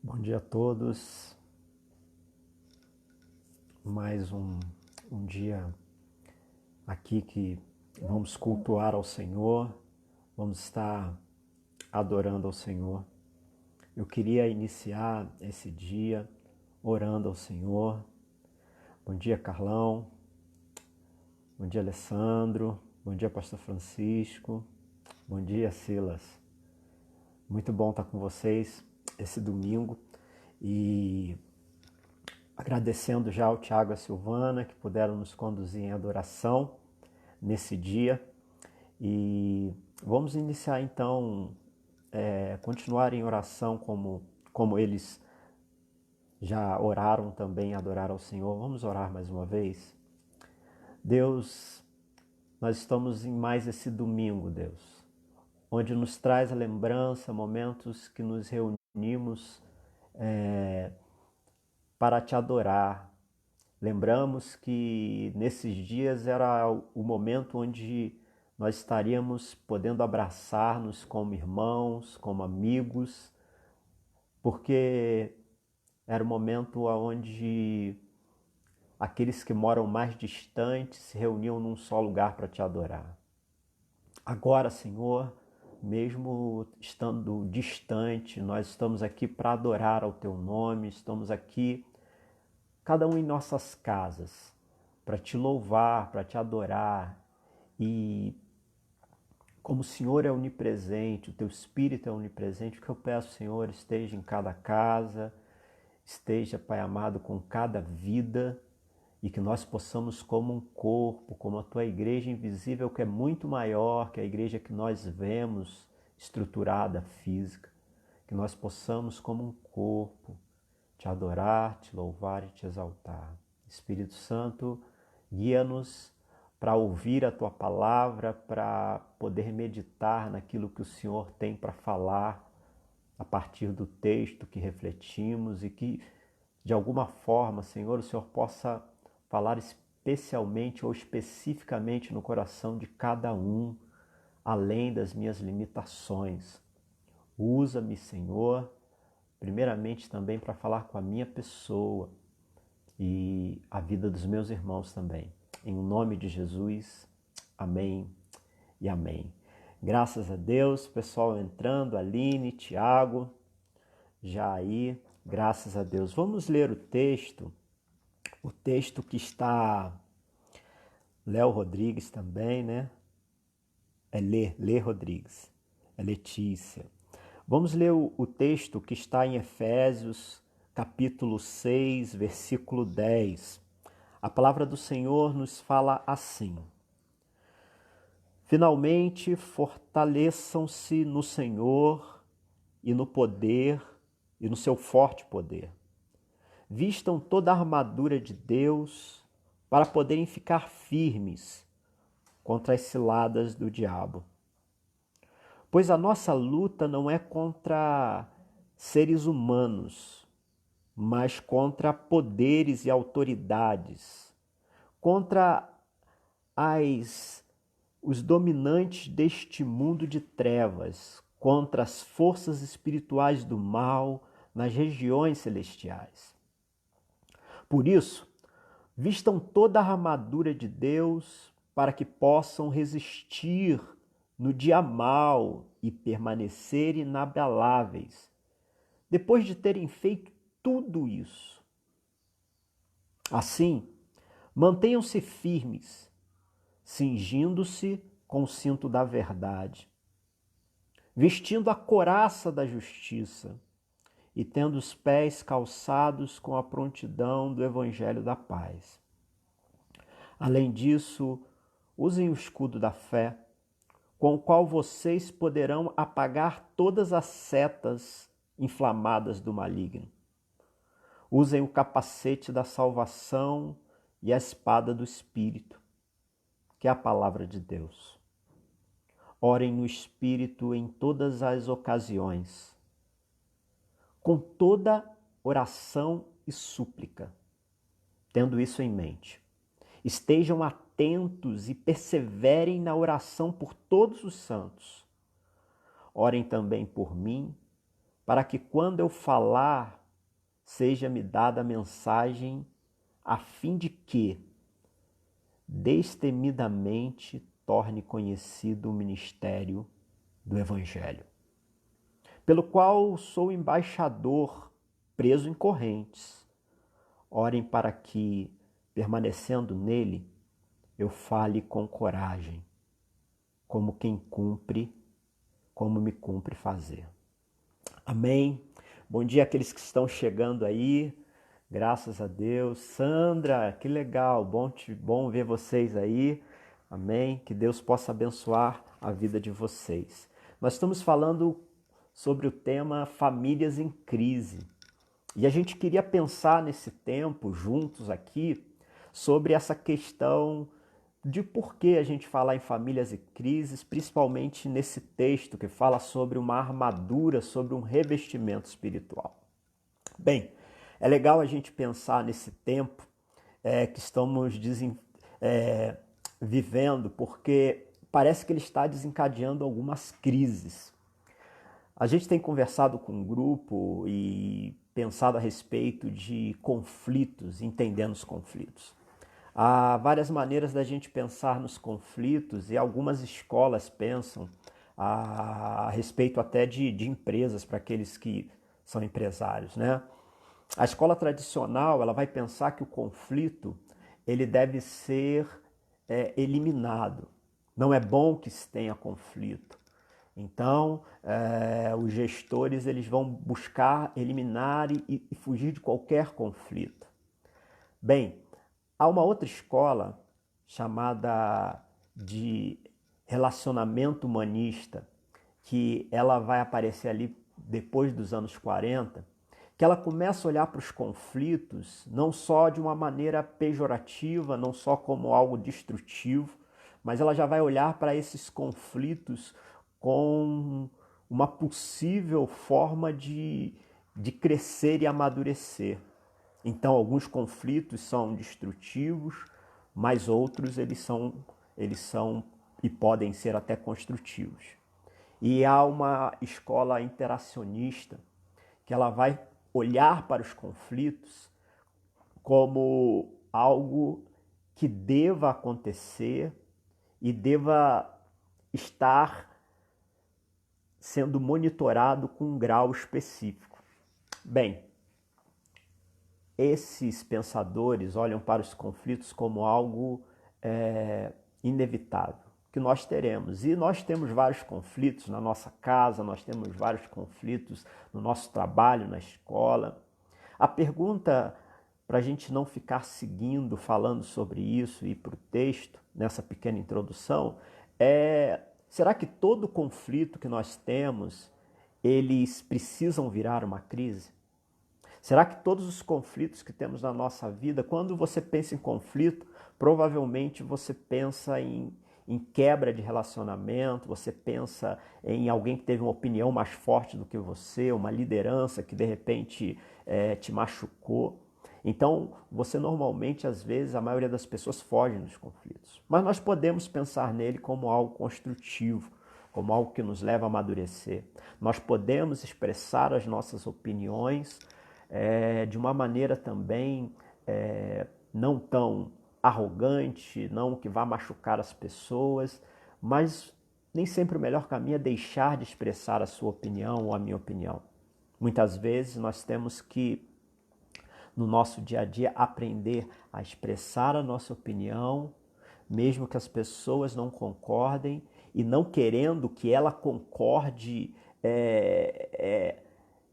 Bom dia a todos. Mais um dia aqui que vamos cultuar ao Senhor, vamos estar adorando ao Senhor. Eu queria iniciar esse dia orando ao Senhor. Bom dia, Carlão. Bom dia, Alessandro. Bom dia, Pastor Francisco. Bom dia, Silas. Muito bom estar com vocês esse domingo e agradecendo já ao Tiago e a Silvana que puderam nos conduzir em adoração nesse dia. E vamos iniciar então, continuar em oração como eles já oraram também, adorar ao Senhor. Vamos orar mais uma vez? Deus, nós estamos em mais esse domingo, Deus, onde nos traz a lembrança, momentos que nos reunimos para te adorar. Lembramos que nesses dias era o momento onde nós estaríamos podendo abraçar-nos como irmãos, como amigos, porque era o momento onde aqueles que moram mais distantes se reuniam num só lugar para te adorar. Agora, Senhor, mesmo estando distante, nós estamos aqui para adorar ao Teu nome, estamos aqui cada um em nossas casas, para te louvar, para te adorar. E como o Senhor é onipresente, o teu Espírito é onipresente, o que eu peço, Senhor, esteja em cada casa, esteja, Pai amado, com cada vida, e que nós possamos, como um corpo, como a tua igreja invisível, que é muito maior que a igreja que nós vemos estruturada, física, que nós possamos, como um corpo, te adorar, te louvar e te exaltar. Espírito Santo, guia-nos para ouvir a Tua palavra, para poder meditar naquilo que o Senhor tem para falar a partir do texto que refletimos e que, de alguma forma, Senhor, o Senhor possa falar especialmente ou especificamente no coração de cada um, além das minhas limitações. Usa-me, Senhor, primeiramente também para falar com a minha pessoa e a vida dos meus irmãos também. Em nome de Jesus, amém e amém. Graças a Deus, pessoal entrando, Aline, Tiago, já aí, graças a Deus. Vamos ler o texto que está, Léo Rodrigues também, né? É Lê Rodrigues, é Letícia. Vamos ler o texto que está em Efésios, capítulo 6, versículo 10. A palavra do Senhor nos fala assim: finalmente, fortaleçam-se no Senhor e no poder e no seu forte poder. Vistam toda a armadura de Deus para poderem ficar firmes contra as ciladas do diabo. Pois a nossa luta não é contra seres humanos, mas contra poderes e autoridades, contra os dominantes deste mundo de trevas, contra as forças espirituais do mal nas regiões celestiais. Por isso, vistam toda a armadura de Deus para que possam resistir no dia mau e permanecer inabaláveis, depois de terem feito tudo isso. Assim, mantenham-se firmes, cingindo-se com o cinto da verdade, vestindo a couraça da justiça e tendo os pés calçados com a prontidão do evangelho da paz. Além disso, usem o escudo da fé, com o qual vocês poderão apagar todas as setas inflamadas do maligno. Usem o capacete da salvação e a espada do Espírito, que é a palavra de Deus. Orem no Espírito em todas as ocasiões, com toda oração e súplica. Tendo isso em mente, estejam atentos e perseverem na oração por todos os santos. Orem também por mim, para que quando eu falar, seja-me dada a mensagem, a fim de que, destemidamente, torne conhecido o ministério do Evangelho, pelo qual sou embaixador, preso em correntes. Orem para que, permanecendo nele, eu fale com coragem, como quem cumpre, como me cumpre fazer. Amém? Bom dia àqueles que estão chegando aí, graças a Deus. Sandra, que legal, bom ver vocês aí. Amém? Que Deus possa abençoar a vida de vocês. Nós estamos falando sobre o tema famílias em crise. E a gente queria pensar nesse tempo, juntos aqui, sobre essa questão de por que a gente falar em famílias e crises, principalmente nesse texto que fala sobre uma armadura, sobre um revestimento espiritual. Bem, é legal a gente pensar nesse tempo que estamos vivendo, porque parece que ele está desencadeando algumas crises. A gente tem conversado com um grupo e pensado a respeito de conflitos, entendendo os conflitos. Há várias maneiras da gente pensar nos conflitos e algumas escolas pensam a respeito até de empresas para aqueles que são empresários, né? A escola tradicional ela vai pensar que o conflito ele deve ser eliminado. Não é bom que se tenha conflito. Então, os gestores eles vão buscar eliminar e fugir de qualquer conflito. Bem, há uma outra escola chamada de relacionamento humanista, que ela vai aparecer ali depois dos anos 40, que ela começa a olhar para os conflitos não só de uma maneira pejorativa, não só como algo destrutivo, mas ela já vai olhar para esses conflitos com uma possível forma de crescer e amadurecer. Então, alguns conflitos são destrutivos, mas outros eles são e podem ser até construtivos. E há uma escola interacionista que ela vai olhar para os conflitos como algo que deva acontecer e deva estar sendo monitorado com um grau específico. Bem, esses pensadores olham para os conflitos como algo inevitável, que nós teremos. E nós temos vários conflitos na nossa casa, nós temos vários conflitos no nosso trabalho, na escola. A pergunta, para a gente não ficar seguindo, falando sobre isso e ir para o texto, nessa pequena introdução, será que todo conflito que nós temos, eles precisam virar uma crise? Será que todos os conflitos que temos na nossa vida, quando você pensa em conflito, provavelmente você pensa em quebra de relacionamento, você pensa em alguém que teve uma opinião mais forte do que você, uma liderança que de repente te machucou. Então, você normalmente, às vezes, a maioria das pessoas foge dos conflitos. Mas nós podemos pensar nele como algo construtivo, como algo que nos leva a amadurecer. Nós podemos expressar as nossas opiniões de uma maneira também não tão arrogante, não que vá machucar as pessoas, mas nem sempre o melhor caminho é deixar de expressar a sua opinião ou a minha opinião. Muitas vezes nós temos que, no nosso dia a dia, aprender a expressar a nossa opinião, mesmo que as pessoas não concordem e não querendo que ela concorde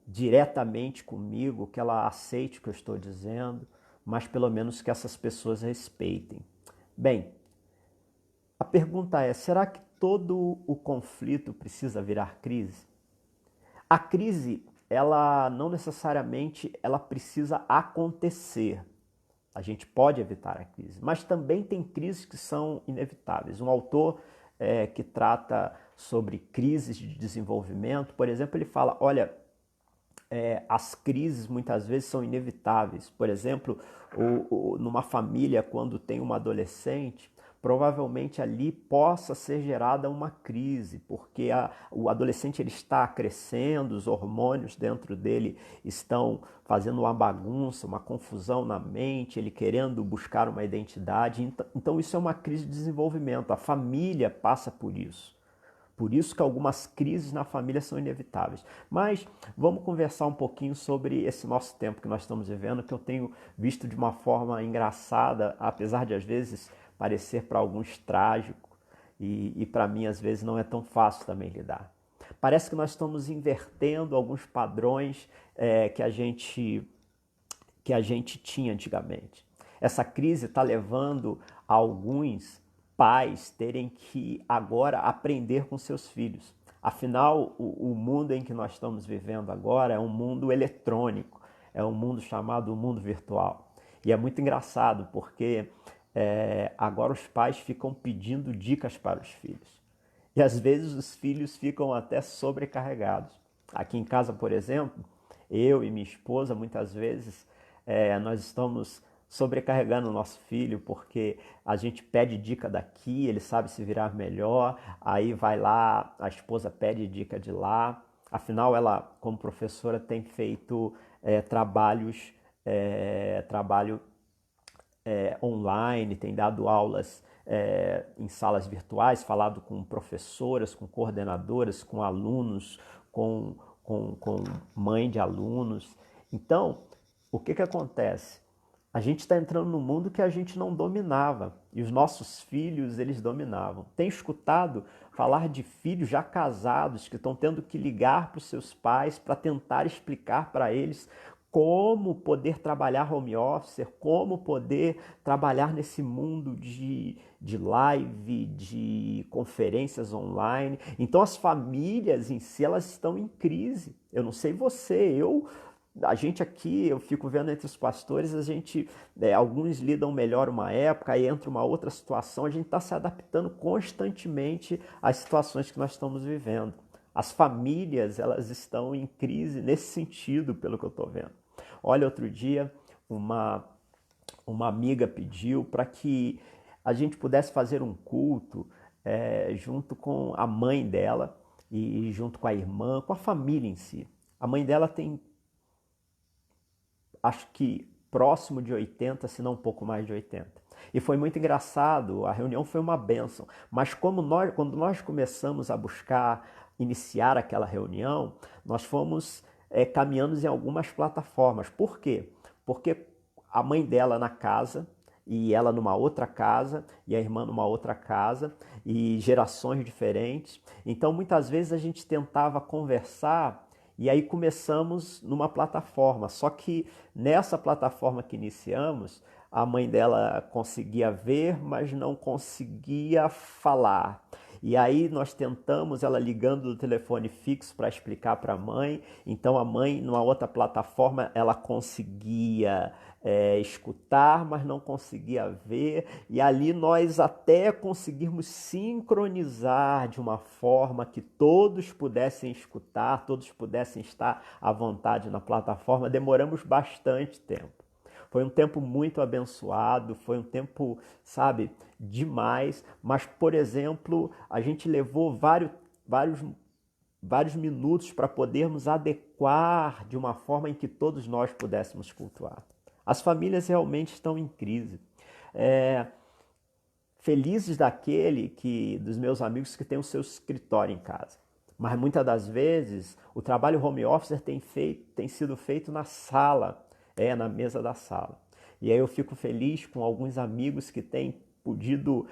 diretamente comigo, que ela aceite o que eu estou dizendo, mas pelo menos que essas pessoas respeitem. Bem, a pergunta é, será que todo o conflito precisa virar crise? A crise, ela não necessariamente ela precisa acontecer. A gente pode evitar a crise, mas também tem crises que são inevitáveis. Um autor que trata sobre crises de desenvolvimento, por exemplo, ele fala, olha, as crises muitas vezes são inevitáveis. Por exemplo, numa família, quando tem uma adolescente, provavelmente ali possa ser gerada uma crise, porque o adolescente ele está crescendo, os hormônios dentro dele estão fazendo uma bagunça, uma confusão na mente, ele querendo buscar uma identidade. Então isso é uma crise de desenvolvimento, a família passa por isso. Por isso que algumas crises na família são inevitáveis. Mas vamos conversar um pouquinho sobre esse nosso tempo que nós estamos vivendo, que eu tenho visto de uma forma engraçada, apesar de às vezes parecer para alguns trágico, e para mim às vezes não é tão fácil também lidar. Parece que nós estamos invertendo alguns padrões que a gente tinha antigamente. Essa crise está levando alguns pais terem que agora aprender com seus filhos. Afinal, o mundo em que nós estamos vivendo agora é um mundo eletrônico, é um mundo chamado mundo virtual. E é muito engraçado porque agora os pais ficam pedindo dicas para os filhos. E às vezes os filhos ficam até sobrecarregados. Aqui em casa, por exemplo, eu e minha esposa, muitas vezes, nós estamos sobrecarregando o nosso filho porque a gente pede dica daqui, ele sabe se virar melhor, aí vai lá, a esposa pede dica de lá. Afinal, ela, como professora, tem feito trabalho online, tem dado aulas em salas virtuais, falado com professoras, com coordenadoras, com alunos, com mãe de alunos. Então, o que acontece? A gente está entrando num mundo que a gente não dominava e os nossos filhos eles dominavam. Tenho escutado falar de filhos já casados que estão tendo que ligar para os seus pais para tentar explicar para eles como poder trabalhar home office, como poder trabalhar nesse mundo de live, de conferências online. Então as famílias em si elas estão em crise. Eu não sei você, a gente aqui, eu fico vendo entre os pastores, alguns lidam melhor uma época, aí entra uma outra situação, a gente está se adaptando constantemente às situações que nós estamos vivendo. As famílias, elas estão em crise nesse sentido, pelo que eu estou vendo. Olha, outro dia, uma amiga pediu para que a gente pudesse fazer um culto junto com a mãe dela e junto com a irmã, com a família em si. A mãe dela tem acho que próximo de 80, se não um pouco mais de 80. E foi muito engraçado, a reunião foi uma bênção, mas quando nós começamos a buscar iniciar aquela reunião, nós fomos caminhando em algumas plataformas. Por quê? Porque a mãe dela na casa, e ela numa outra casa, e a irmã numa outra casa, e gerações diferentes. Então, muitas vezes a gente tentava conversar e aí começamos numa plataforma, só que nessa plataforma que iniciamos, a mãe dela conseguia ver, mas não conseguia falar. E aí nós tentamos, ela ligando do telefone fixo para explicar para a mãe. Então a mãe, numa outra plataforma, ela conseguia escutar, mas não conseguia ver. E ali nós até conseguirmos sincronizar de uma forma que todos pudessem escutar, todos pudessem estar à vontade na plataforma. Demoramos bastante tempo. Foi um tempo muito abençoado, foi um tempo, sabe, demais. Mas, por exemplo, a gente levou vários minutos para podermos adequar de uma forma em que todos nós pudéssemos cultuar. As famílias realmente estão em crise. Felizes dos meus amigos que têm o seu escritório em casa. Mas muitas das vezes o trabalho home office tem sido feito na sala, na mesa da sala. E aí eu fico feliz com alguns amigos que têm podido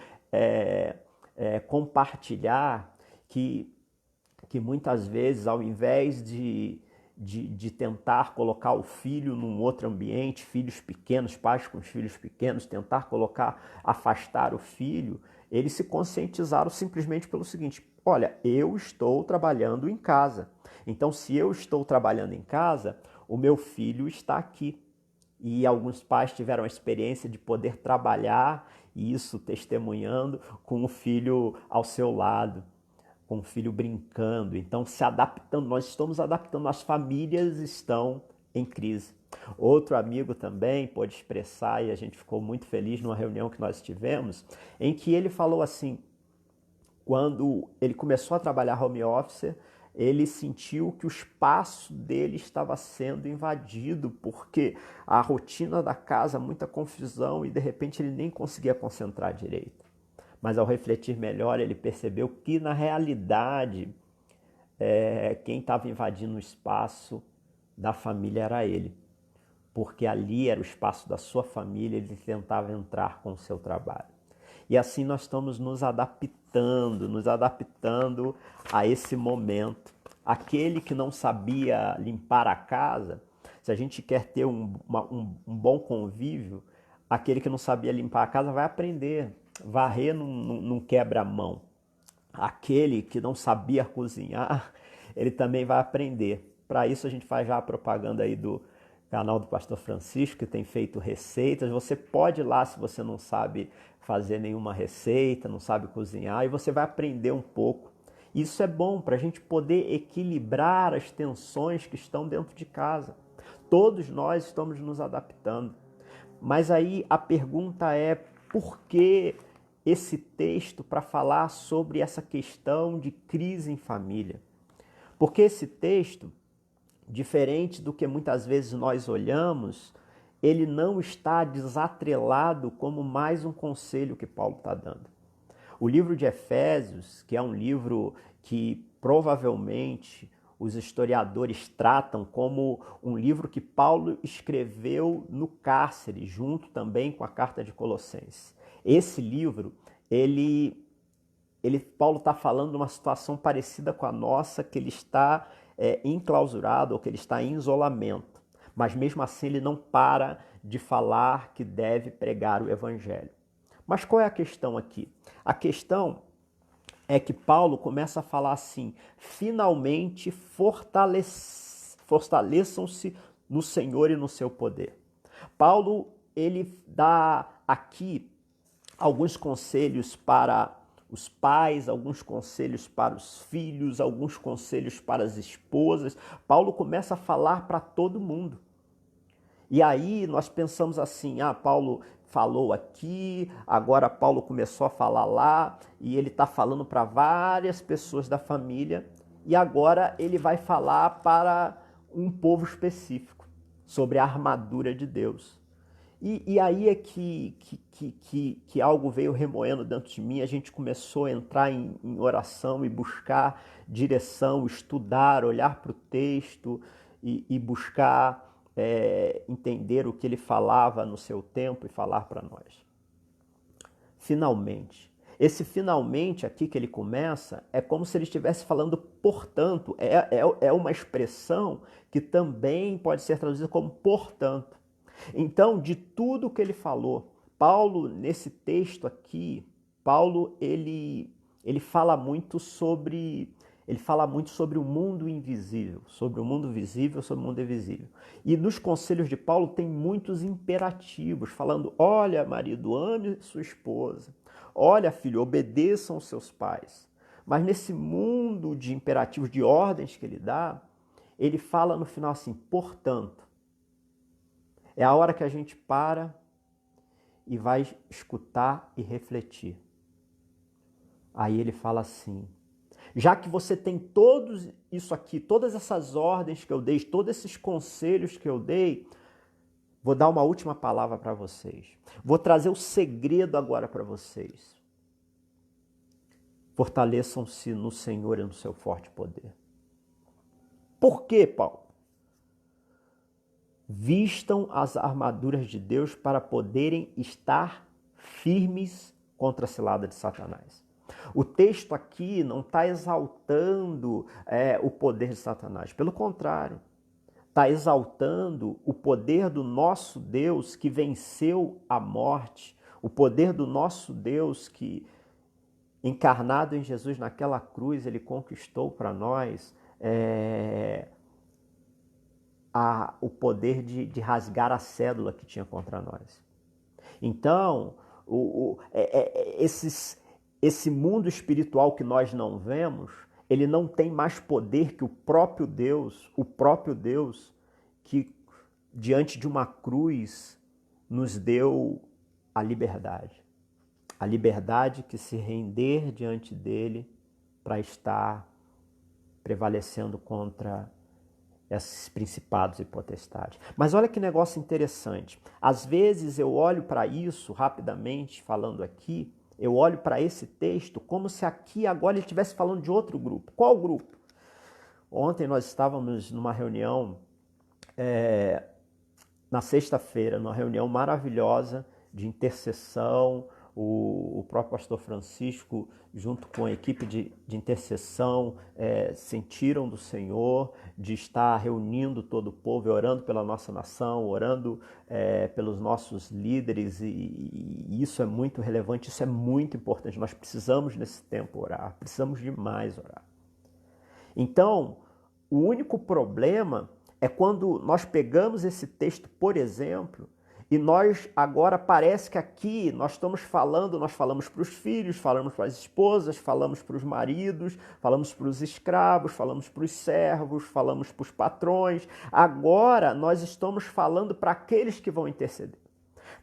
compartilhar que muitas vezes, ao invés de tentar colocar o filho num outro ambiente, filhos pequenos, pais com os filhos pequenos, afastar o filho, eles se conscientizaram simplesmente pelo seguinte: olha, eu estou trabalhando em casa. Então, se eu estou trabalhando em casa, o meu filho está aqui. E alguns pais tiveram a experiência de poder trabalhar, e isso testemunhando, com o filho ao seu lado, com o filho brincando. Então, se adaptando, nós estamos adaptando, as famílias estão em crise. Outro amigo também pôde expressar, e a gente ficou muito feliz numa reunião que nós tivemos, em que ele falou assim, quando ele começou a trabalhar home office, ele sentiu que o espaço dele estava sendo invadido, porque a rotina da casa, muita confusão, e de repente ele nem conseguia concentrar direito. Mas ao refletir melhor, ele percebeu que na realidade quem estava invadindo o espaço da família era ele, porque ali era o espaço da sua família, ele tentava entrar com o seu trabalho. E assim nós estamos nos adaptando a esse momento. Aquele que não sabia limpar a casa, se a gente quer ter um bom convívio, aquele que não sabia limpar a casa vai aprender. Varrer não quebra a mão. Aquele que não sabia cozinhar, ele também vai aprender. Para isso a gente faz já a propaganda aí do canal do Pastor Francisco, que tem feito receitas. Você pode ir lá se você não sabe fazer nenhuma receita, não sabe cozinhar, e você vai aprender um pouco. Isso é bom para a gente poder equilibrar as tensões que estão dentro de casa. Todos nós estamos nos adaptando. Mas aí a pergunta é, por que esse texto para falar sobre essa questão de crise em família? Porque esse texto, diferente do que muitas vezes nós olhamos, ele não está desatrelado como mais um conselho que Paulo está dando. O livro de Efésios, que é um livro que provavelmente os historiadores tratam como um livro que Paulo escreveu no cárcere, junto também com a carta de Colossenses. Esse livro, Paulo está falando de uma situação parecida com a nossa, que ele está enclausurado, ou que ele está em isolamento. Mas mesmo assim ele não para de falar que deve pregar o evangelho. Mas qual é a questão aqui? A questão é que Paulo começa a falar assim, finalmente fortaleçam-se no Senhor e no seu poder. Paulo, ele dá aqui alguns conselhos para os pais, alguns conselhos para os filhos, alguns conselhos para as esposas. Paulo começa a falar para todo mundo. E aí nós pensamos assim, Paulo falou aqui, agora Paulo começou a falar lá, e ele está falando para várias pessoas da família, e agora ele vai falar para um povo específico, sobre a armadura de Deus. E aí é que algo veio remoendo dentro de mim, a gente começou a entrar em oração e buscar direção, estudar, olhar para o texto e buscar entender o que ele falava no seu tempo e falar para nós. Finalmente. Esse finalmente aqui que ele começa é como se ele estivesse falando portanto, é uma expressão que também pode ser traduzida como portanto. Então, de tudo que ele falou, Paulo, nesse texto aqui, Paulo, ele fala muito sobre o mundo invisível, sobre o mundo visível, sobre o mundo invisível. E nos conselhos de Paulo tem muitos imperativos, falando, olha, marido, ame sua esposa. Olha, filho, obedeçam aos seus pais. Mas nesse mundo de imperativos, de ordens que ele dá, ele fala no final assim, portanto. É a hora que a gente para e vai escutar e refletir. Aí ele fala assim, já que você tem todos isso aqui, todas essas ordens que eu dei, todos esses conselhos que eu dei, vou dar uma última palavra para vocês. Vou trazer o segredo agora para vocês. Fortaleçam-se no Senhor e no seu forte poder. Por quê, Paulo? Vistam as armaduras de Deus para poderem estar firmes contra a cilada de Satanás. O texto aqui não está exaltando o poder de Satanás. Pelo contrário, está exaltando o poder do nosso Deus que venceu a morte, o poder do nosso Deus que, encarnado em Jesus naquela cruz, ele conquistou para nós o poder de rasgar a cédula que tinha contra nós. Então, esse mundo espiritual que nós não vemos, ele não tem mais poder que o próprio Deus que diante de uma cruz, nos deu a liberdade. A liberdade que se render diante dele para estar prevalecendo contra esses principados e potestades. Mas olha que negócio interessante. Às vezes eu olho para isso, rapidamente falando aqui, eu olho para esse texto como se aqui agora ele estivesse falando de outro grupo. Qual grupo? Ontem nós estávamos numa reunião, na sexta-feira, numa reunião maravilhosa de intercessão. O próprio pastor Francisco, junto com a equipe de intercessão, sentiram do Senhor de estar reunindo todo o povo, orando pela nossa nação, orando pelos nossos líderes, e isso é muito relevante, isso é muito importante. Nós precisamos nesse tempo orar, precisamos demais orar. Então, o único problema é quando nós pegamos esse texto, por exemplo, e nós agora parece que aqui nós falamos para os filhos, falamos para as esposas, falamos para os maridos, falamos para os escravos, falamos para os servos, falamos para os patrões. Agora nós estamos falando para aqueles que vão interceder,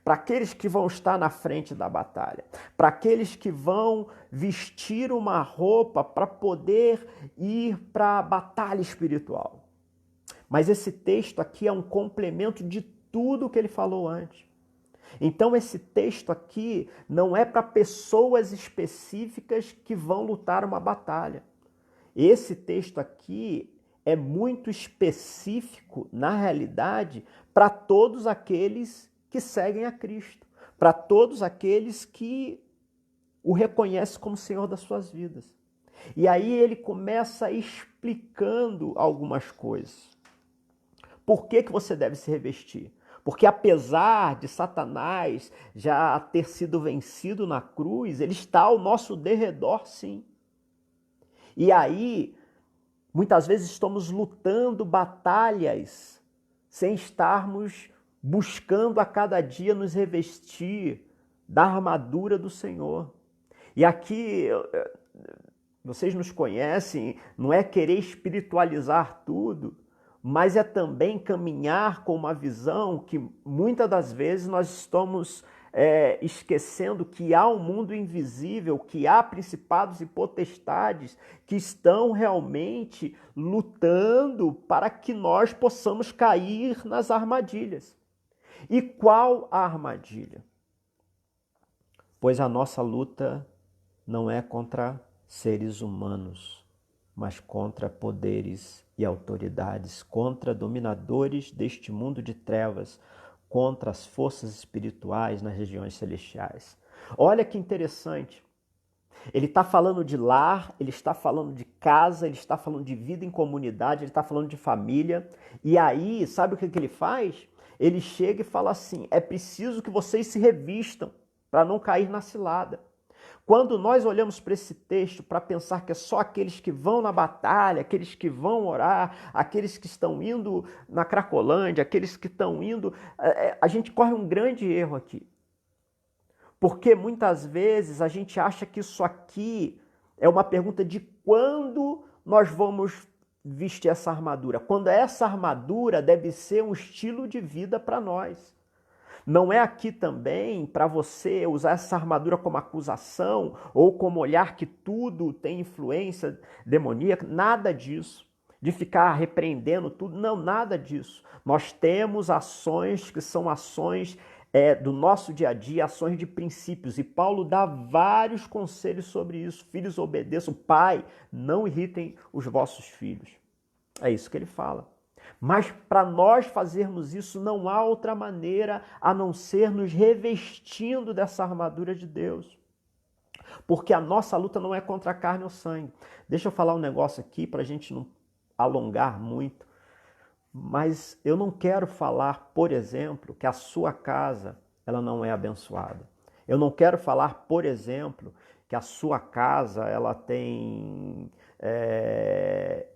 para aqueles que vão estar na frente da batalha, para aqueles que vão vestir uma roupa para poder ir para a batalha espiritual. Mas esse texto aqui é um complemento de tudo o que ele falou antes. Então esse texto aqui não é para pessoas específicas que vão lutar uma batalha. Esse texto aqui é muito específico, na realidade, para todos aqueles que seguem a Cristo, para todos aqueles que o reconhecem como Senhor das suas vidas. E aí ele começa explicando algumas coisas. Por que você deve se revestir? Porque apesar de Satanás já ter sido vencido na cruz, ele está ao nosso derredor, sim. E aí, muitas vezes estamos lutando batalhas sem estarmos buscando a cada dia nos revestir da armadura do Senhor. E aqui, vocês nos conhecem, não é querer espiritualizar tudo, mas é também caminhar com uma visão que muitas das vezes nós estamos esquecendo que há um mundo invisível, que há principados e potestades que estão realmente lutando para que nós possamos cair nas armadilhas. E qual a armadilha? Pois a nossa luta não é contra seres humanos, mas contra poderes e autoridades, contra dominadores deste mundo de trevas, contra as forças espirituais nas regiões celestiais. Olha que interessante. Ele está falando de lar, ele está falando de casa, ele está falando de vida em comunidade, ele está falando de família. E aí, sabe o que ele faz? Ele chega e fala assim, é preciso que vocês se revistam para não cair na cilada. Quando nós olhamos para esse texto para pensar que é só aqueles que vão na batalha, aqueles que vão orar, aqueles que estão indo na Cracolândia, aqueles que estão indo... A gente corre um grande erro aqui. Porque muitas vezes a gente acha que isso aqui é uma pergunta de quando nós vamos vestir essa armadura. Quando essa armadura deve ser um estilo de vida para nós. Não é aqui também para você usar essa armadura como acusação ou como olhar que tudo tem influência demoníaca, nada disso. De ficar repreendendo tudo, não, nada disso. Nós temos ações que são ações do nosso dia a dia, ações de princípios. E Paulo dá vários conselhos sobre isso. Filhos, obedeçam. Pai, não irritem os vossos filhos. É isso que ele fala. Mas para nós fazermos isso, não há outra maneira a não ser nos revestindo dessa armadura de Deus. Porque a nossa luta não é contra a carne ou sangue. Deixa eu falar um negócio aqui para a gente não alongar muito. Mas eu não quero falar, por exemplo, que a sua casa ela não é abençoada. Eu não quero falar, por exemplo, que a sua casa ela tem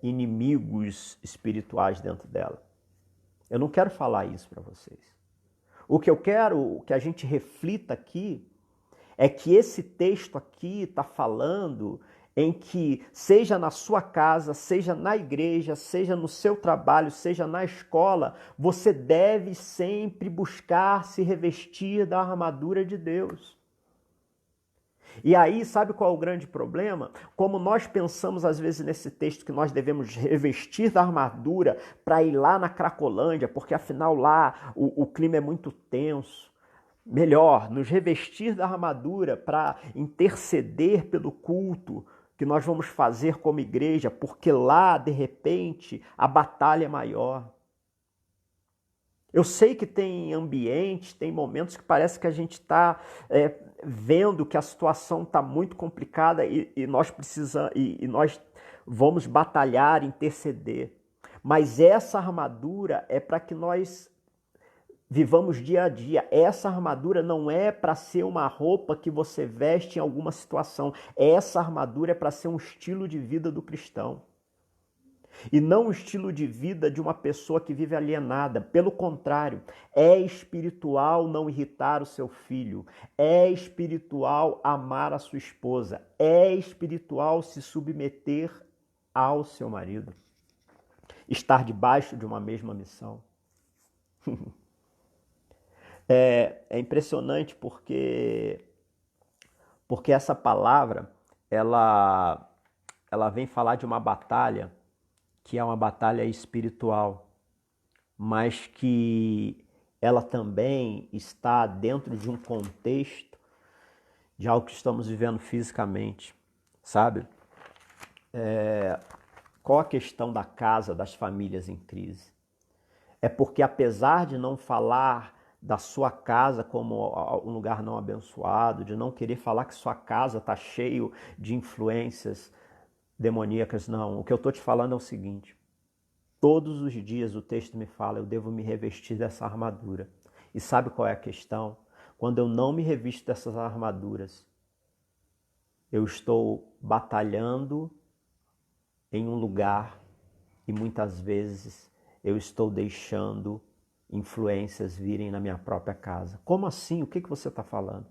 inimigos espirituais dentro dela. Eu não quero falar isso para vocês. O que eu quero que a gente reflita aqui é que esse texto aqui está falando em que, seja na sua casa, seja na igreja, seja no seu trabalho, seja na escola, você deve sempre buscar se revestir da armadura de Deus. E aí, sabe qual é o grande problema? Como nós pensamos às vezes nesse texto que nós devemos revestir da armadura para ir lá na Cracolândia, porque afinal lá o clima é muito tenso. Melhor, nos revestir da armadura para interceder pelo culto que nós vamos fazer como igreja, porque lá, de repente, a batalha é maior. Eu sei que tem ambientes, tem momentos que parece que a gente está vendo que a situação está muito complicada e nós precisamos e nós vamos batalhar, interceder. Mas essa armadura é para que nós vivamos dia a dia. Essa armadura não é para ser uma roupa que você veste em alguma situação. Essa armadura é para ser um estilo de vida do cristão. E não o estilo de vida de uma pessoa que vive alienada. Pelo contrário, é espiritual não irritar o seu filho. É espiritual amar a sua esposa. É espiritual se submeter ao seu marido. Estar debaixo de uma mesma missão. É impressionante porque essa palavra ela vem falar de uma batalha que é uma batalha espiritual, mas que ela também está dentro de um contexto de algo que estamos vivendo fisicamente, sabe? Qual a questão da casa, das famílias em crise? É porque apesar de não falar da sua casa como um lugar não abençoado, de não querer falar que sua casa está cheio de influências demoníacas, não. O que eu estou te falando é o seguinte: todos os dias o texto me fala, eu devo me revestir dessa armadura. E sabe qual é a questão? Quando eu não me revisto dessas armaduras, eu estou batalhando em um lugar e muitas vezes eu estou deixando influências virem na minha própria casa. Como assim? O que você está falando?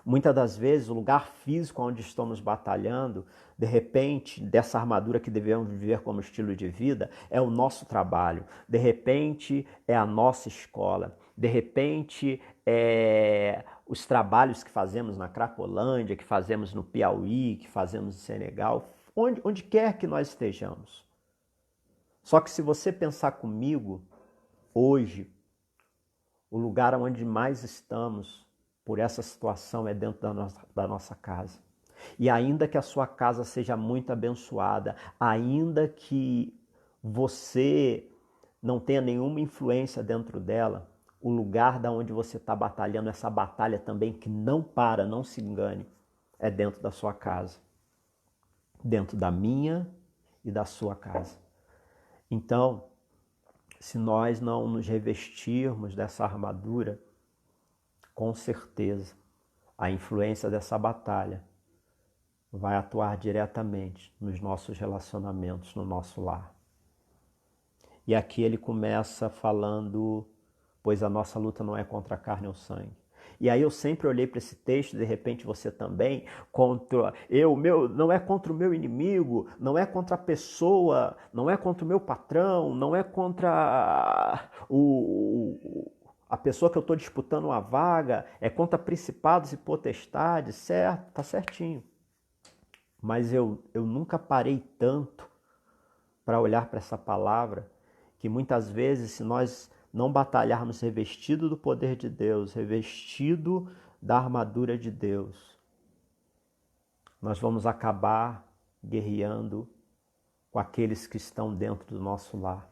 Muitas das vezes, o lugar físico onde estamos batalhando, de repente, dessa armadura que devemos viver como estilo de vida, é o nosso trabalho. De repente, é a nossa escola. De repente, é os trabalhos que fazemos na Cracolândia, que fazemos no Piauí, que fazemos no Senegal, onde quer que nós estejamos. Só que se você pensar comigo, hoje, o lugar onde mais estamos por essa situação é dentro da nossa casa. E ainda que a sua casa seja muito abençoada, ainda que você não tenha nenhuma influência dentro dela, o lugar da onde você está batalhando, essa batalha também que não para, não se engane, é dentro da sua casa. Dentro da minha e da sua casa. Então, se nós não nos revestirmos dessa armadura, com certeza a influência dessa batalha vai atuar diretamente nos nossos relacionamentos, no nosso lar. E aqui ele começa falando, pois a nossa luta não é contra a carne ou sangue. E aí eu sempre olhei para esse texto, de repente você também, não é contra o meu inimigo, não é contra a pessoa, não é contra o meu patrão, não é contra a pessoa que eu estou disputando uma vaga, é contra principados e potestades, certo? Tá certinho. Mas eu nunca parei tanto para olhar para essa palavra, que muitas vezes, se nós não batalharmos revestido do poder de Deus, revestido da armadura de Deus, nós vamos acabar guerreando com aqueles que estão dentro do nosso lar.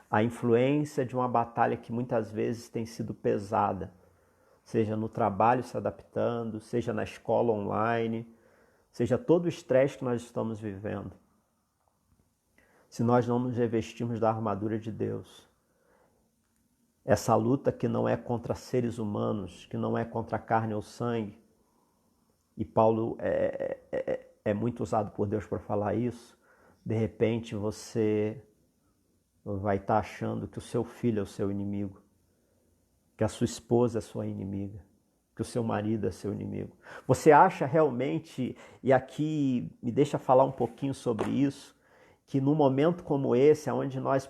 A influência de uma batalha que muitas vezes tem sido pesada, seja no trabalho se adaptando, seja na escola online, seja todo o estresse que nós estamos vivendo. Se nós não nos revestirmos da armadura de Deus, essa luta que não é contra seres humanos, que não é contra a carne ou sangue, e Paulo é muito usado por Deus para falar isso, de repente você vai estar achando que o seu filho é o seu inimigo, que a sua esposa é a sua inimiga. que o seu marido é seu inimigo? Você acha realmente, e aqui me deixa falar um pouquinho sobre isso, que num momento como esse, onde nós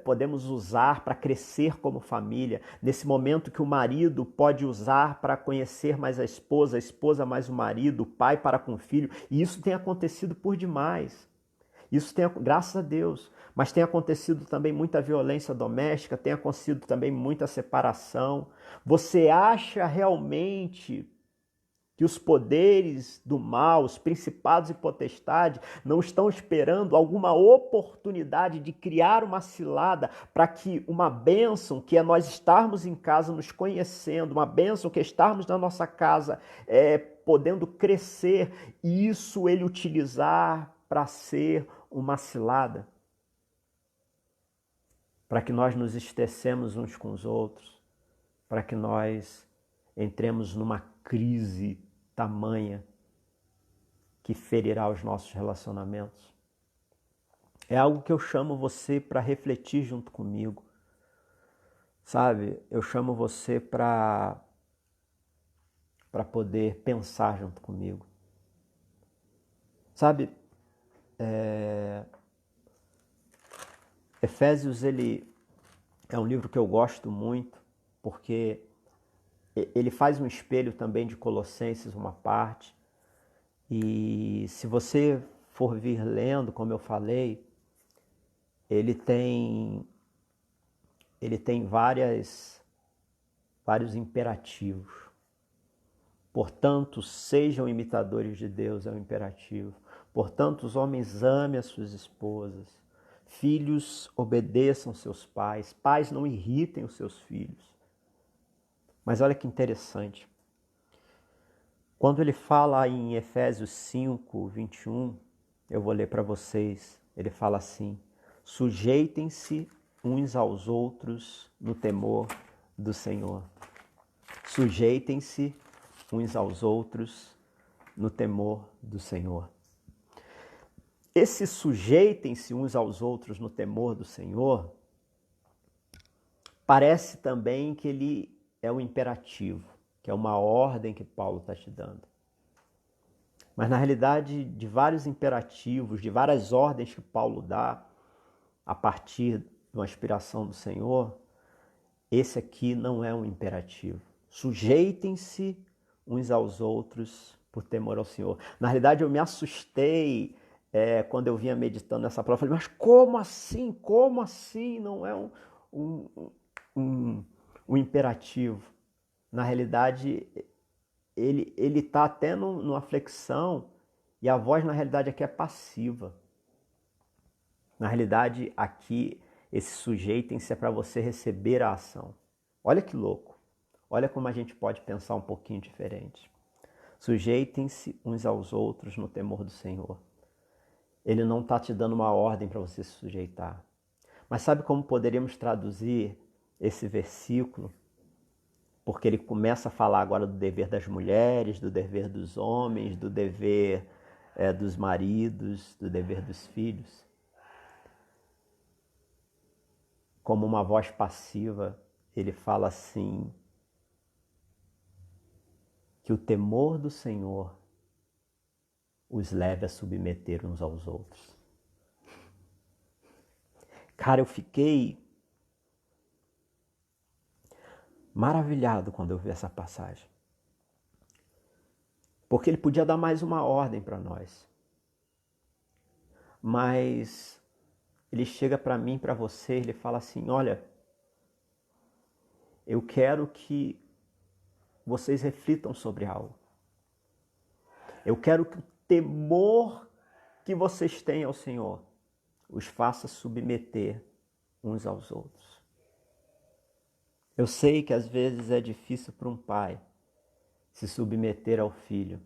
podemos usar para crescer como família, nesse momento que o marido pode usar para conhecer mais a esposa mais o marido, o pai para com o filho, e isso tem acontecido por demais. Isso tem, graças a Deus, mas tem acontecido também muita violência doméstica, tem acontecido também muita separação. Você acha realmente que os poderes do mal, os principados e potestades, não estão esperando alguma oportunidade de criar uma cilada para que uma bênção, que é nós estarmos em casa nos conhecendo, uma bênção que é estarmos na nossa casa podendo crescer, e isso ele utilizar para ser uma cilada, para que nós nos estecemos uns com os outros, para que nós entremos numa crise tamanha que ferirá os nossos relacionamentos. É algo que eu chamo você para refletir junto comigo, sabe? Eu chamo você para poder pensar junto comigo. Sabe, Efésios, ele é um livro que eu gosto muito, porque ele faz um espelho também de Colossenses, uma parte. E se você for vir lendo, como eu falei, ele tem vários imperativos. Portanto, sejam imitadores de Deus, é um imperativo. Portanto, os homens amem as suas esposas. Filhos, obedeçam seus pais. Pais, não irritem os seus filhos. Mas olha que interessante. Quando ele fala em Efésios 5, 21, eu vou ler para vocês. Ele fala assim: sujeitem-se uns aos outros no temor do Senhor. Sujeitem-se uns aos outros no temor do Senhor. Esse sujeitem-se uns aos outros no temor do Senhor parece também que ele é um imperativo, que é uma ordem que Paulo está te dando. Mas na realidade, de vários imperativos, de várias ordens que Paulo dá a partir de uma inspiração do Senhor, esse aqui não é um imperativo. Sujeitem-se uns aos outros por temor ao Senhor. Na realidade, eu me assustei quando eu vinha meditando nessa prova. Eu falei, mas como assim? Como assim? Não é um imperativo. Na realidade, ele está até numa flexão, e a voz, na realidade, aqui é passiva. Na realidade, aqui, esse sujeitem-se é para você receber a ação. Olha que louco. Olha como a gente pode pensar um pouquinho diferente. Sujeitem-se uns aos outros no temor do Senhor. Ele não está te dando uma ordem para você se sujeitar. Mas sabe como poderíamos traduzir esse versículo? Porque ele começa a falar agora do dever das mulheres, do dever dos homens, do dever dos maridos, do dever dos filhos. Como uma voz passiva, ele fala assim, que o temor do Senhor os leve a submeter uns aos outros. Cara, eu fiquei maravilhado quando eu vi essa passagem. Porque ele podia dar mais uma ordem para nós. Mas ele chega para mim, para você, ele fala assim, olha, eu quero que vocês reflitam sobre algo. Eu quero que o temor que vocês têm ao Senhor os faça submeter uns aos outros. Eu sei que às vezes é difícil para um pai se submeter ao filho.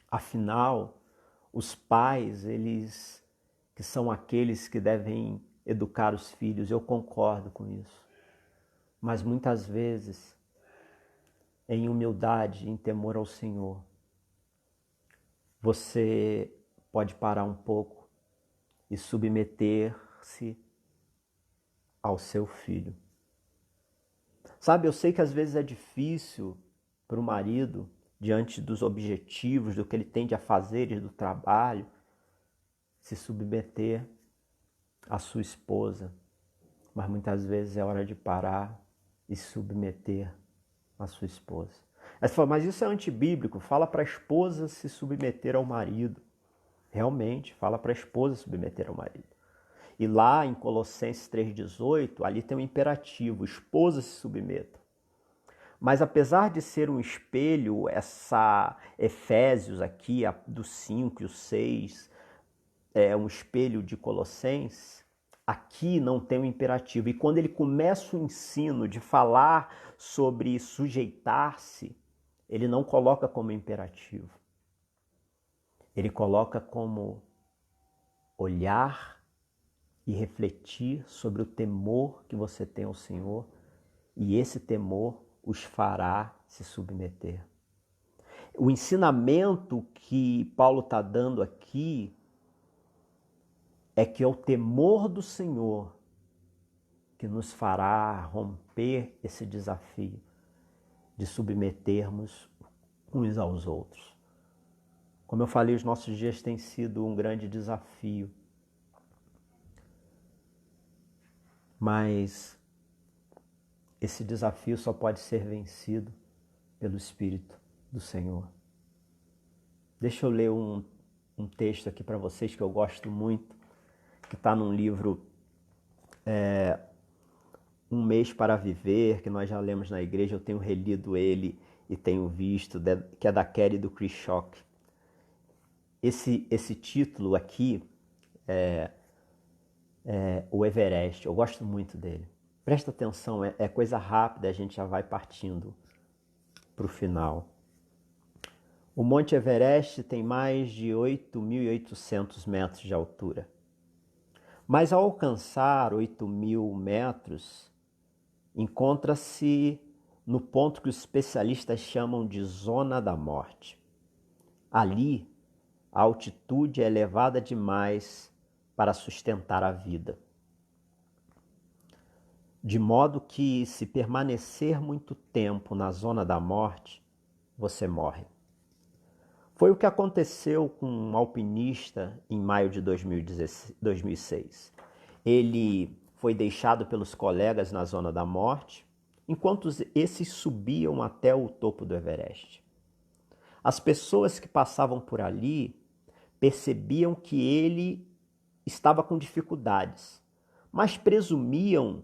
Afinal, os pais, eles que são aqueles que devem educar os filhos, eu concordo com isso. Mas muitas vezes, em humildade, em temor ao Senhor, você pode parar um pouco e submeter-se ao seu filho. Sabe, eu sei que às vezes é difícil para o marido, diante dos objetivos, do que ele tem de afazeres do trabalho, se submeter à sua esposa. Mas muitas vezes é hora de parar e se submeter à sua esposa. Aí você fala, mas isso é antibíblico, fala para a esposa se submeter ao marido. Realmente, fala para a esposa se submeter ao marido. E lá em Colossenses 3,18, ali tem um imperativo, esposa se submeta. Mas apesar de ser um espelho, essa Efésios aqui, do 5 e o 6, é um espelho de Colossenses, aqui não tem um imperativo. E quando ele começa o ensino de falar sobre sujeitar-se, ele não coloca como imperativo. Ele coloca como olhar e refletir sobre o temor que você tem ao Senhor, e esse temor os fará se submeter. O ensinamento que Paulo está dando aqui é que é o temor do Senhor que nos fará romper esse desafio de submetermos uns aos outros. Como eu falei, os nossos dias têm sido um grande desafio. Mas esse desafio só pode ser vencido pelo Espírito do Senhor. Deixa eu ler um texto aqui para vocês que eu gosto muito, que está num livro Um Mês para Viver, que nós já lemos na igreja. Eu tenho relido ele e tenho visto, que é da Kelly e do Chris Schock. Esse título aqui é O Everest. Eu gosto muito dele. Presta atenção, é coisa rápida, a gente já vai partindo para o final. O Monte Everest tem mais de 8.800 metros de altura. Mas ao alcançar 8.000 metros, encontra-se no ponto que os especialistas chamam de zona da morte. Ali, a altitude é elevada demais para sustentar a vida. De modo que, se permanecer muito tempo na zona da morte, você morre. Foi o que aconteceu com um alpinista em maio de 2006. Ele foi deixado pelos colegas na zona da morte, enquanto esses subiam até o topo do Everest. As pessoas que passavam por ali percebiam que ele estava com dificuldades, mas presumiam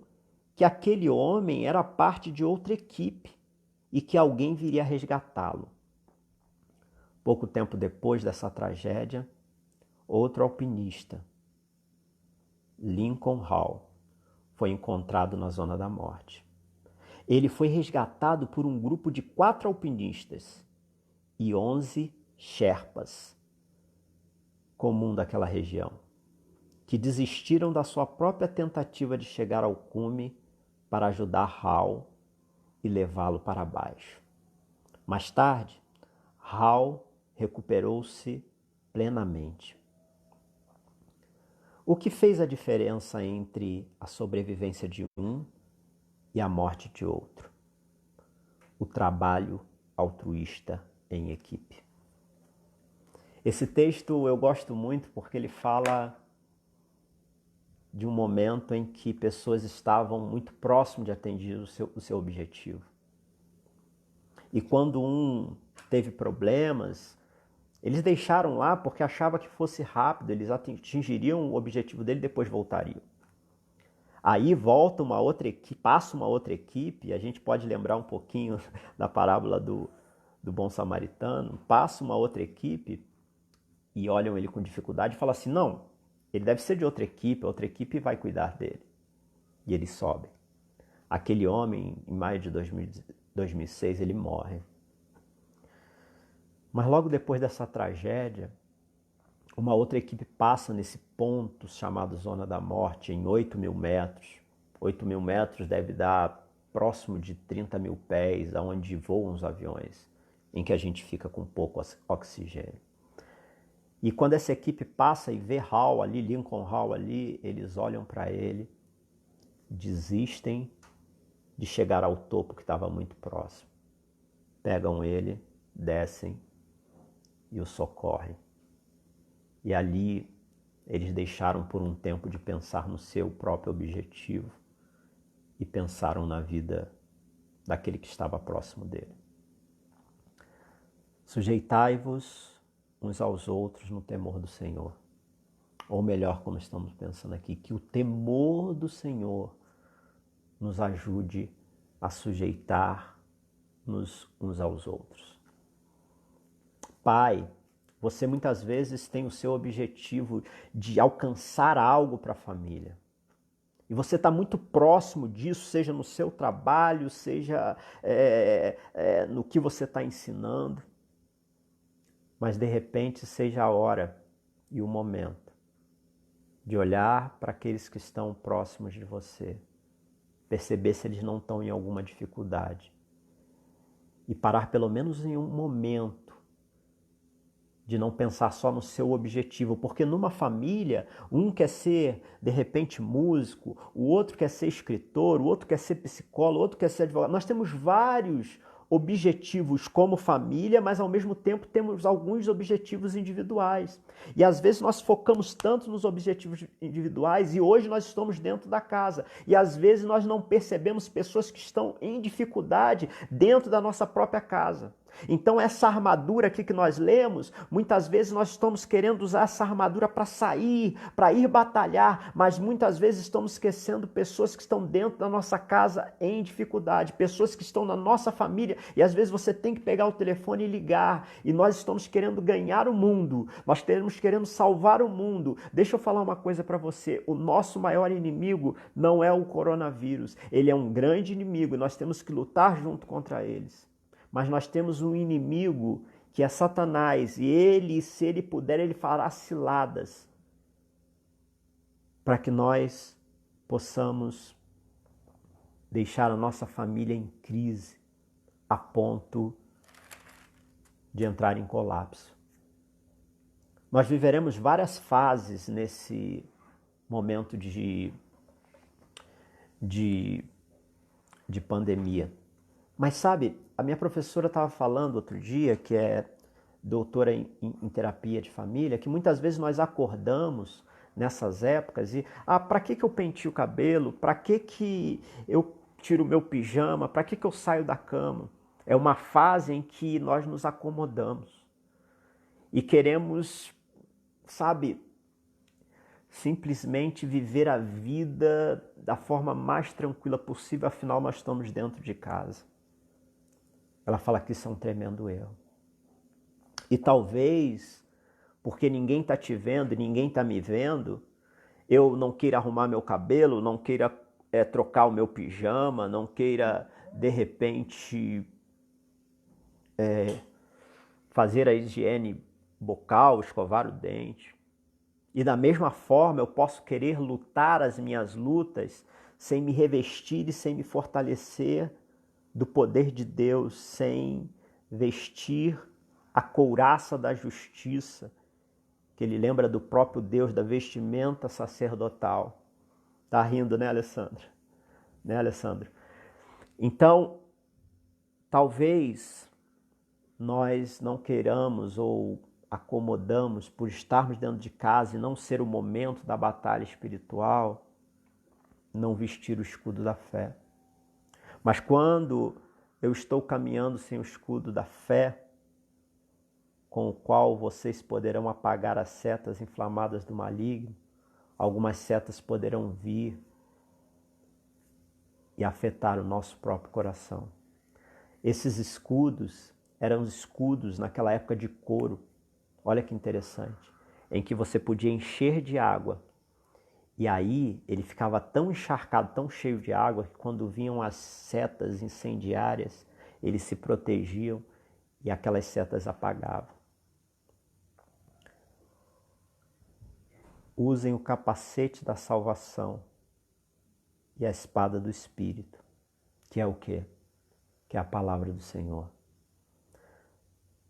que aquele homem era parte de outra equipe e que alguém viria resgatá-lo. Pouco tempo depois dessa tragédia, outro alpinista, Lincoln Hall, foi encontrado na zona da morte. Ele foi resgatado por um grupo de 4 alpinistas e 11 sherpas, comum daquela região, que desistiram da sua própria tentativa de chegar ao cume para ajudar Hall e levá-lo para baixo. Mais tarde, Hall recuperou-se plenamente. O que fez a diferença entre a sobrevivência de um e a morte de outro? O trabalho altruísta em equipe. Esse texto eu gosto muito porque ele fala de um momento em que pessoas estavam muito próximo de atingir o seu objetivo. E quando um teve problemas, eles deixaram lá porque achavam que fosse rápido, eles atingiriam o objetivo dele e depois voltariam. Aí volta uma outra equipe, passa uma outra equipe, a gente pode lembrar um pouquinho da parábola do bom samaritano, passa uma outra equipe e olham ele com dificuldade e falam assim, não, ele deve ser de outra equipe, a outra equipe vai cuidar dele. E ele sobe. Aquele homem, em maio de 2006, ele morre. Mas logo depois dessa tragédia, uma outra equipe passa nesse ponto chamado Zona da Morte, em 8.000 metros. 8.000 metros deve dar próximo de 30.000 pés, aonde voam os aviões, em que a gente fica com pouco oxigênio. E quando essa equipe passa e vê Hall ali, Lincoln Hall ali, eles olham para ele, desistem de chegar ao topo que estava muito próximo. pegam ele, descem e o socorrem. E ali eles deixaram por um tempo de pensar no seu próprio objetivo e pensaram na vida daquele que estava próximo dele. Sujeitai-vos uns aos outros no temor do Senhor. Ou melhor, como estamos pensando aqui, que o temor do Senhor nos ajude a sujeitar-nos uns aos outros. Pai, você muitas vezes tem o seu objetivo de alcançar algo para a família. E você está muito próximo disso, seja no seu trabalho, seja no que você está ensinando. Mas de repente seja a hora e o momento de olhar para aqueles que estão próximos de você, perceber se eles não estão em alguma dificuldade e parar pelo menos em um momento de não pensar só no seu objetivo, porque numa família, um quer ser, de repente, músico, o outro quer ser escritor, o outro quer ser psicólogo, o outro quer ser advogado. Nós temos vários objetivos como família, mas ao mesmo tempo temos alguns objetivos individuais. E às vezes nós focamos tanto nos objetivos individuais e hoje nós estamos dentro da casa. E às vezes nós não percebemos pessoas que estão em dificuldade dentro da nossa própria casa. Então essa armadura aqui que nós lemos, muitas vezes nós estamos querendo usar essa armadura para sair, para ir batalhar, mas muitas vezes estamos esquecendo pessoas que estão dentro da nossa casa em dificuldade, pessoas que estão na nossa família e às vezes você tem que pegar o telefone e ligar e nós estamos querendo ganhar o mundo, nós estamos querendo salvar o mundo. Deixa eu falar uma coisa para você, o nosso maior inimigo não é o coronavírus, ele é um grande inimigo e nós temos que lutar junto contra eles. Mas nós temos um inimigo que é Satanás e ele, se ele puder, ele fará ciladas para que nós possamos deixar a nossa família em crise a ponto de entrar em colapso. Nós viveremos várias fases nesse momento de pandemia. Mas sabe, a minha professora estava falando outro dia, que é doutora em terapia de família, que muitas vezes nós acordamos nessas épocas e, para que eu pentio o cabelo? Para que eu tiro o meu pijama? Para que eu saio da cama? É uma fase em que nós nos acomodamos e queremos, sabe, simplesmente viver a vida da forma mais tranquila possível, afinal nós estamos dentro de casa. Ela fala que isso é um tremendo erro. E talvez, porque ninguém está te vendo e ninguém está me vendo, eu não queira arrumar meu cabelo, não queira trocar o meu pijama, não queira, de repente, fazer a higiene bucal, escovar o dente. E da mesma forma eu posso querer lutar as minhas lutas sem me revestir e sem me fortalecer do poder de Deus, sem vestir a couraça da justiça, que ele lembra do próprio Deus, da vestimenta sacerdotal. Tá rindo, né, Alessandro? Né, Alessandro? Então, talvez nós não queiramos ou acomodamos por estarmos dentro de casa e não ser o momento da batalha espiritual, não vestir o escudo da fé. Mas quando eu estou caminhando sem o escudo da fé, com o qual vocês poderão apagar as setas inflamadas do maligno, algumas setas poderão vir e afetar o nosso próprio coração. Esses escudos eram escudos naquela época de couro, olha que interessante, em que você podia encher de água. E aí ele ficava tão encharcado, tão cheio de água, que quando vinham as setas incendiárias, eles se protegiam e aquelas setas apagavam. Usem o capacete da salvação e a espada do Espírito, que é o quê? Que é a palavra do Senhor.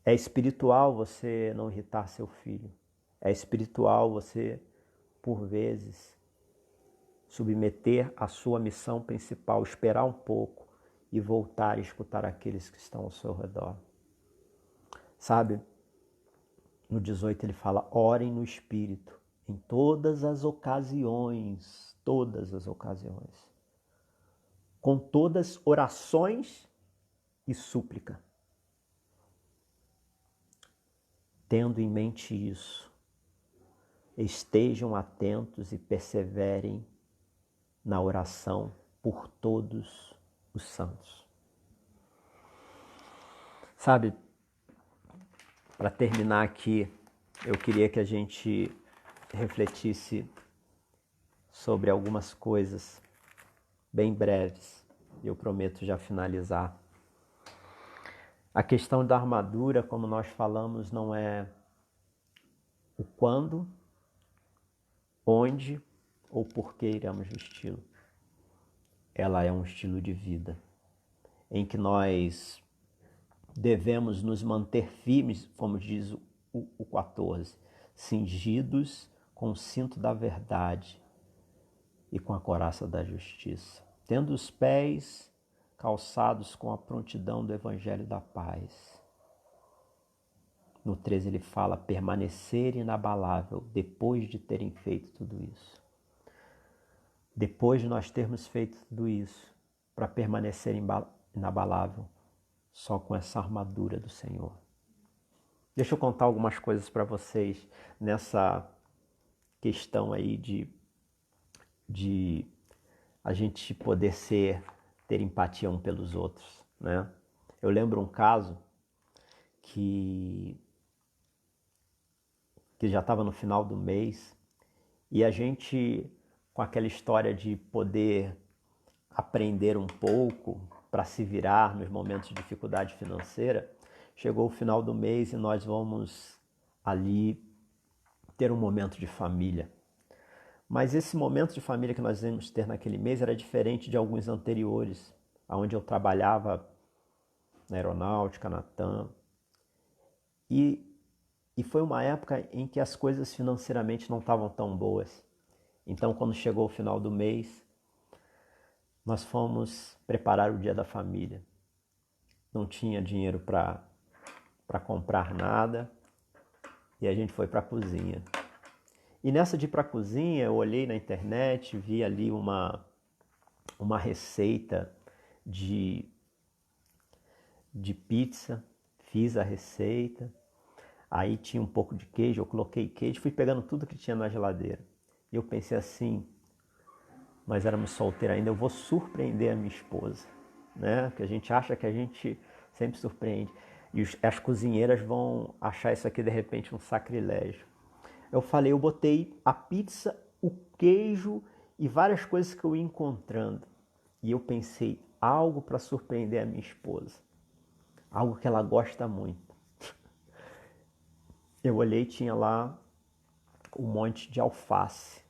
É espiritual você não irritar seu filho. É espiritual você, por vezes, submeter a sua missão principal, esperar um pouco e voltar a escutar aqueles que estão ao seu redor. Sabe, no 18 ele fala, orem no Espírito, em todas as ocasiões, com todas orações e súplica. Tendo em mente isso, estejam atentos e perseverem na oração por todos os santos. Sabe, para terminar aqui, eu queria que a gente refletisse sobre algumas coisas bem breves. Eu prometo já finalizar. A questão da armadura, como nós falamos, não é o quando, onde ou por que iremos vesti-lo. Ela é um estilo de vida em que nós devemos nos manter firmes, como diz o 14, cingidos com o cinto da verdade e com a couraça da justiça, tendo os pés calçados com a prontidão do evangelho da paz. No 13 ele fala, permanecer inabalável depois de terem feito tudo isso. Depois de nós termos feito tudo isso, para permanecer inabalável, só com essa armadura do Senhor. Deixa eu contar algumas coisas para vocês nessa questão aí de a gente poder ter empatia um pelos outros, né? Eu lembro um caso que já estava no final do mês e a gente, com aquela história de poder aprender um pouco para se virar nos momentos de dificuldade financeira, chegou o final do mês e nós vamos ali ter um momento de família. Mas esse momento de família que nós íamos ter naquele mês era diferente de alguns anteriores, onde eu trabalhava na aeronáutica, na TAM. E foi uma época em que as coisas financeiramente não estavam tão boas. Então, quando chegou o final do mês, nós fomos preparar o dia da família. Não tinha dinheiro para comprar nada e a gente foi para a cozinha. E nessa de ir para a cozinha, eu olhei na internet, vi ali uma receita de pizza, fiz a receita, aí tinha um pouco de queijo, eu coloquei queijo, fui pegando tudo que tinha na geladeira. E eu pensei assim, nós éramos solteiros ainda, eu vou surpreender a minha esposa, né? Que a gente acha que a gente sempre surpreende. E as cozinheiras vão achar isso aqui de repente um sacrilégio. Eu falei, eu botei a pizza, o queijo e várias coisas que eu ia encontrando. E eu pensei, algo para surpreender a minha esposa. Algo que ela gosta muito. Eu olhei e tinha lá um monte de alface.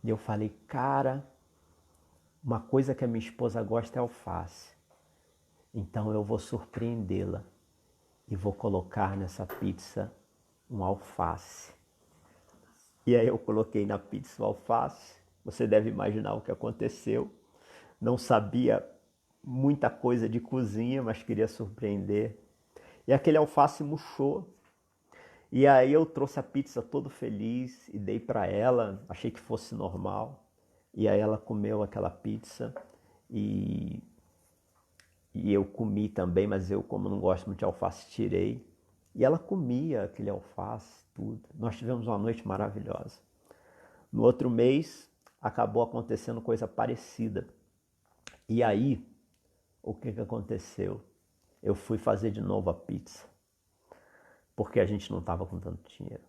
E eu falei, cara, uma coisa que a minha esposa gosta é alface. Então eu vou surpreendê-la e vou colocar nessa pizza um alface. E aí eu coloquei na pizza o alface. Você deve imaginar o que aconteceu. Não sabia muita coisa de cozinha, mas queria surpreender. E aquele alface murchou. E aí eu trouxe a pizza todo feliz e dei para ela. Achei que fosse normal. E aí ela comeu aquela pizza e eu comi também, mas eu, como não gosto muito de alface, tirei. E ela comia aquele alface, tudo. Nós tivemos uma noite maravilhosa. No outro mês, acabou acontecendo coisa parecida. E aí, o que aconteceu? Eu fui fazer de novo a pizza, porque a gente não estava com tanto dinheiro.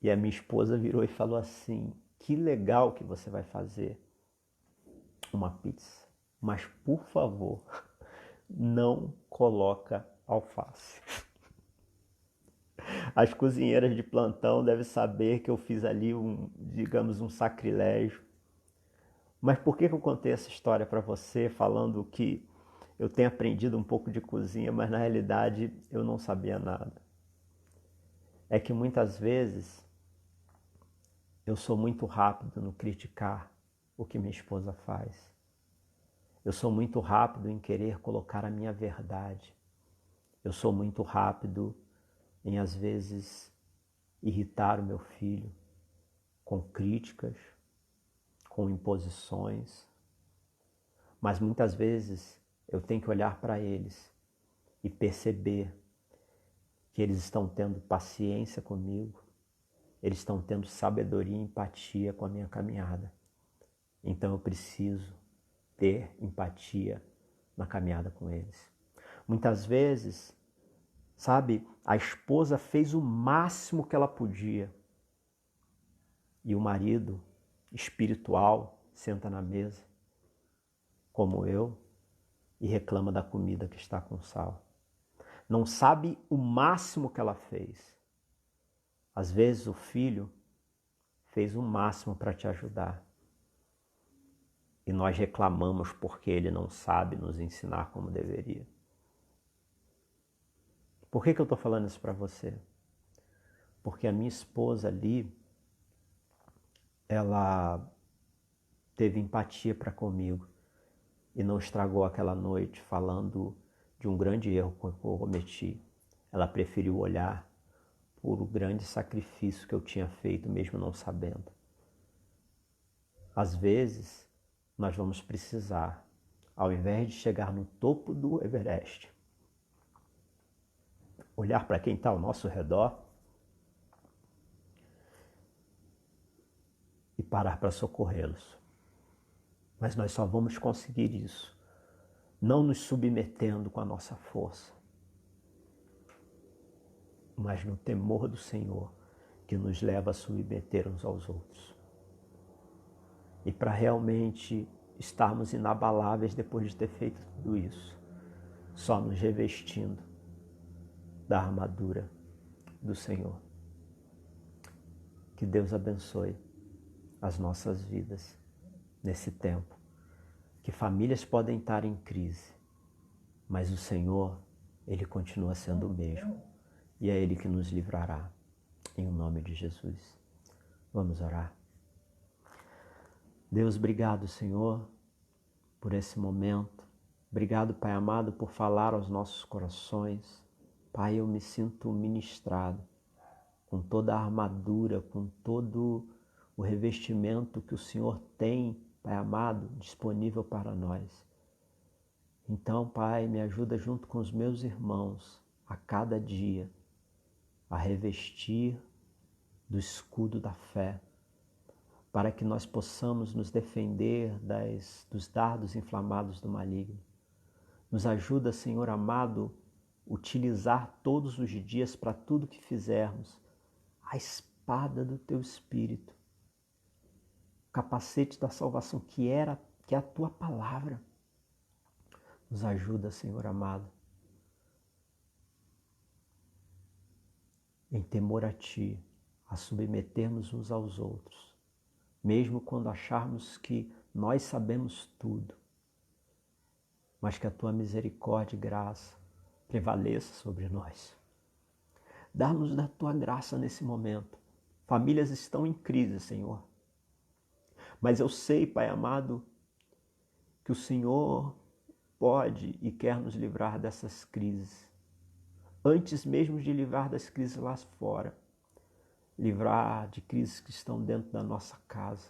E a minha esposa virou e falou assim, que legal que você vai fazer uma pizza, mas por favor, não coloca alface. As cozinheiras de plantão devem saber que eu fiz ali digamos, um sacrilégio. Mas por que eu contei essa história para você, falando que eu tenho aprendido um pouco de cozinha, mas na realidade eu não sabia nada? É que muitas vezes eu sou muito rápido no criticar o que minha esposa faz. Eu sou muito rápido em querer colocar a minha verdade. Eu sou muito rápido em, às vezes, irritar o meu filho com críticas, com imposições. Mas muitas vezes eu tenho que olhar para eles e perceber que eles estão tendo paciência comigo, eles estão tendo sabedoria e empatia com a minha caminhada. Então eu preciso ter empatia na caminhada com eles. Muitas vezes, sabe, a esposa fez o máximo que ela podia e o marido espiritual senta na mesa, como eu, e reclama da comida que está com sal. Não sabe o máximo que ela fez. Às vezes o filho fez o máximo para te ajudar. E nós reclamamos porque ele não sabe nos ensinar como deveria. Por que eu estou falando isso para você? Porque a minha esposa ali, ela teve empatia para comigo e não estragou aquela noite falando de um grande erro que eu cometi. Ela preferiu olhar por o grande sacrifício que eu tinha feito, mesmo não sabendo. Às vezes, nós vamos precisar, ao invés de chegar no topo do Everest, olhar para quem está ao nosso redor e parar para socorrê-los. Mas nós só vamos conseguir isso não nos submetendo com a nossa força, mas no temor do Senhor, que nos leva a submeter uns aos outros. E para realmente estarmos inabaláveis depois de ter feito tudo isso, só nos revestindo da armadura do Senhor. Que Deus abençoe as nossas vidas nesse tempo. Que famílias podem estar em crise, mas o Senhor, Ele continua sendo o mesmo. E é Ele que nos livrará, em nome de Jesus. Vamos orar. Deus, obrigado, Senhor, por esse momento. Obrigado, Pai amado, por falar aos nossos corações. Pai, eu me sinto ministrado com toda a armadura, com todo o revestimento que o Senhor tem, Pai amado, disponível para nós. Então, Pai, me ajuda junto com os meus irmãos a cada dia a revestir do escudo da fé, para que nós possamos nos defender dos dardos inflamados do maligno. Nos ajuda, Senhor amado, utilizar todos os dias para tudo que fizermos a espada do Teu Espírito, o capacete da salvação que é a Tua palavra. Nos ajuda, Senhor amado, em temor a Ti, a submetermos uns aos outros, mesmo quando acharmos que nós sabemos tudo, mas que a Tua misericórdia e graça prevaleça sobre nós. Dá-nos da Tua graça nesse momento. Famílias estão em crise, Senhor. Mas eu sei, Pai amado, que o Senhor pode e quer nos livrar dessas crises. Antes mesmo de livrar das crises lá fora. Livrar de crises que estão dentro da nossa casa.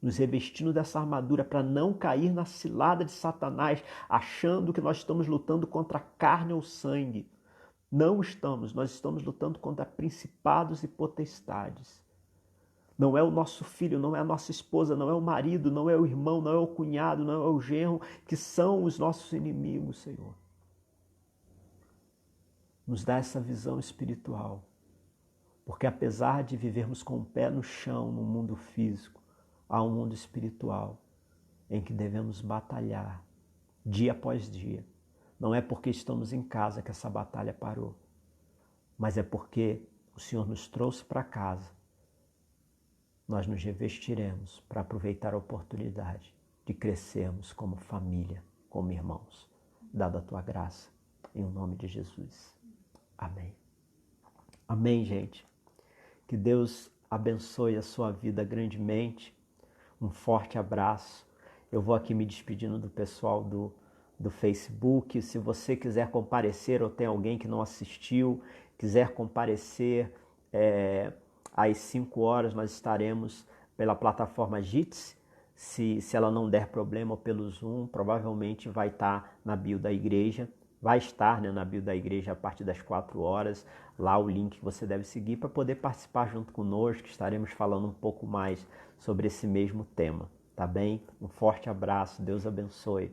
Nos revestindo dessa armadura para não cair na cilada de Satanás, achando que nós estamos lutando contra a carne ou sangue. Não estamos, nós estamos lutando contra principados e potestades. Não é o nosso filho, não é a nossa esposa, não é o marido, não é o irmão, não é o cunhado, não é o genro, que são os nossos inimigos, Senhor. Nos dá essa visão espiritual, porque apesar de vivermos com o pé no chão no mundo físico, há um mundo espiritual em que devemos batalhar dia após dia. Não é porque estamos em casa que essa batalha parou, mas é porque o Senhor nos trouxe para casa. Nós nos revestiremos para aproveitar a oportunidade de crescermos como família, como irmãos, dada a Tua graça, em nome de Jesus. Amém. Amém, gente. Que Deus abençoe a sua vida grandemente. Um forte abraço Eu vou aqui me despedindo do pessoal do Facebook. Se você quiser comparecer ou tem alguém que não assistiu, quiser comparecer às 5 horas, nós estaremos pela plataforma Jitsi. Se ela não der problema, ou pelo Zoom, provavelmente vai estar na bio da igreja. Vai estar, né, na bio da igreja a partir das 4 horas, lá o link que você deve seguir para poder participar junto conosco. Estaremos falando um pouco mais sobre esse mesmo tema, tá bem? Um forte abraço, Deus abençoe.